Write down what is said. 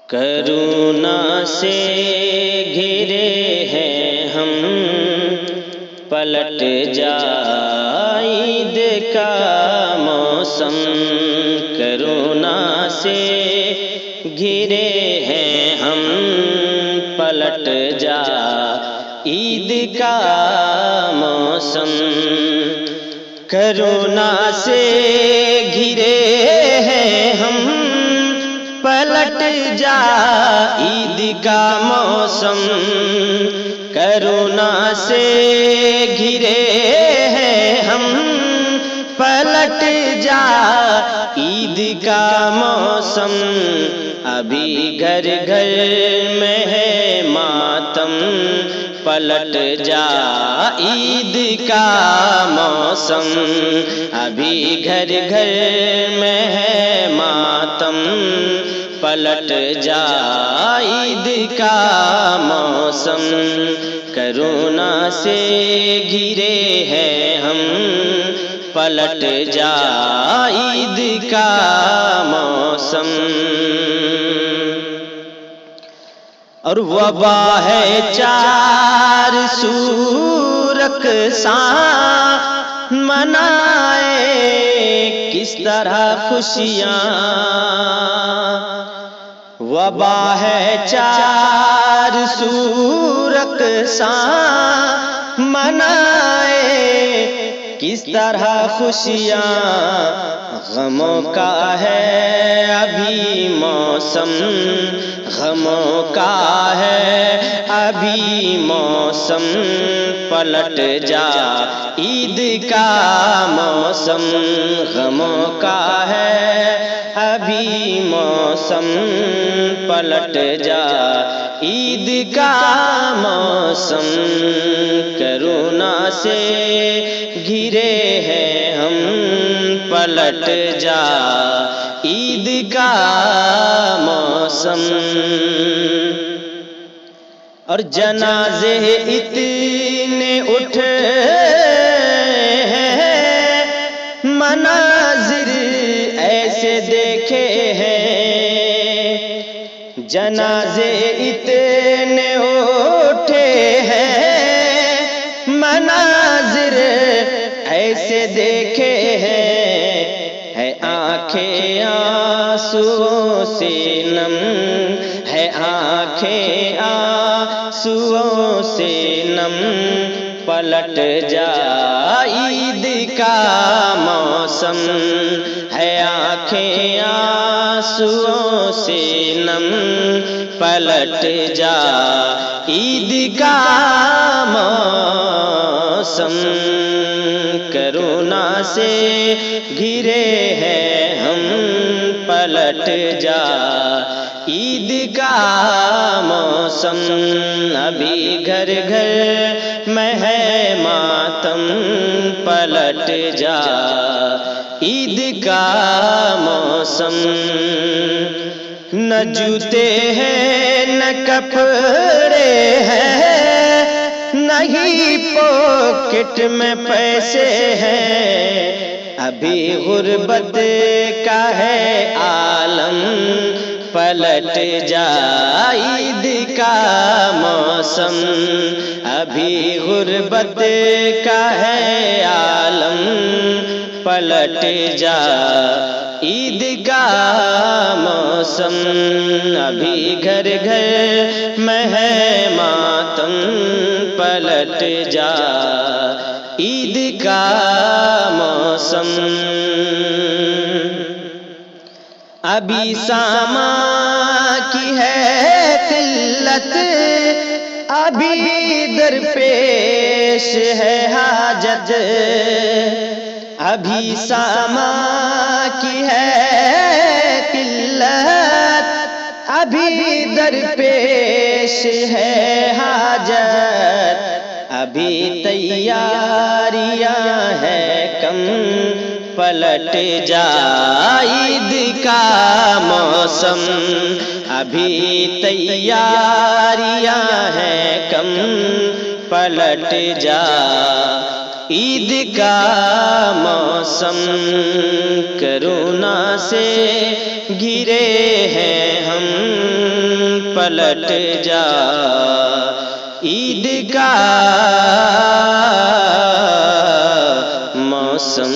Corona سے گھرے ہیں ہم، پلٹ جائے عید کا موسم۔ کرونا سے گھرے ہیں ہم، پلٹ جائے عید کا موسم۔ کرونا سے گھرے ہیں ہم، پلٹ جائے عید کا موسم۔ کرونا سے گھرے ہیں ہم، پلٹ جائے عید کا موسم۔ ابھی گھر گھر میں ہے ماتم، پلٹ جائے عید کا موسم۔ ابھی گھر گھر میں ہے ماتم، پلٹ جائے عید کا موسم۔ کرونا سے گھرے ہیں ہم، پلٹ جائے عید کا موسم۔ اور وبا ہے چار سو رقصاں، منائے کس طرح خوشیاں۔ وبا ہے چار سو رقصاں، منائے کس طرح خوشیاں۔ غموں کا ہے ابھی موسم، غموں کا ہے ابھی موسم۔ پلٹ جائے عید کا موسم، غموں کا ہے ابھی موسم۔ پلٹ جائے عید کا موسم۔ کرونا سے گھرے ہیں ہم، پلٹ جائے عید کا موسم۔ اور جنازے اتنے اٹھے ہیں، مناظر ایسے دیکھے ہیں۔ جنازے اتنے اٹھے ہیں، مناظر ایسے دیکھے ہیں۔ ہے آنکھیں آنسوؤں سے نم، ہے آنکھیں آنسوؤں سے نم۔ پلٹ جائے عید کا موسم، ہے آنکھیں آنسوؤں سے نم۔ پلٹ جائے عید کا موسم۔ کرونا سے گھرے ہیں ہم، پلٹ جائے عید کا موسم۔ ابھی گھر گھر میں ہے ماتم، پلٹ جائے عید کا موسم۔ نہ جوتے ہیں نہ کپڑے ہیں، نہیں پاکٹ میں پیسے ہیں۔ ابھی غربت کا ہے عالم، پلٹ جائے عید کا موسم۔ ابھی غربت کا ہے عالم، پلٹ جائے عید کا موسم۔ ابھی گھر گھر میں ہے ماتم، پلٹ جائے عید کا موسم۔ ابھی سامان کی ہے قلت، ابھی درپیش ہے حاجت۔ ابھی سامان کی ہے قلت، ابھی درپیش ہے حاجت۔ ابھی تیاریاں ہیں کم، پلٹ جائے عید کا موسم۔ ابھی تیاریاں ہیں کم، پلٹ جائے عید کا موسم۔ کرونا سے گھرے ہیں ہم، پلٹ جا، عید کا موسم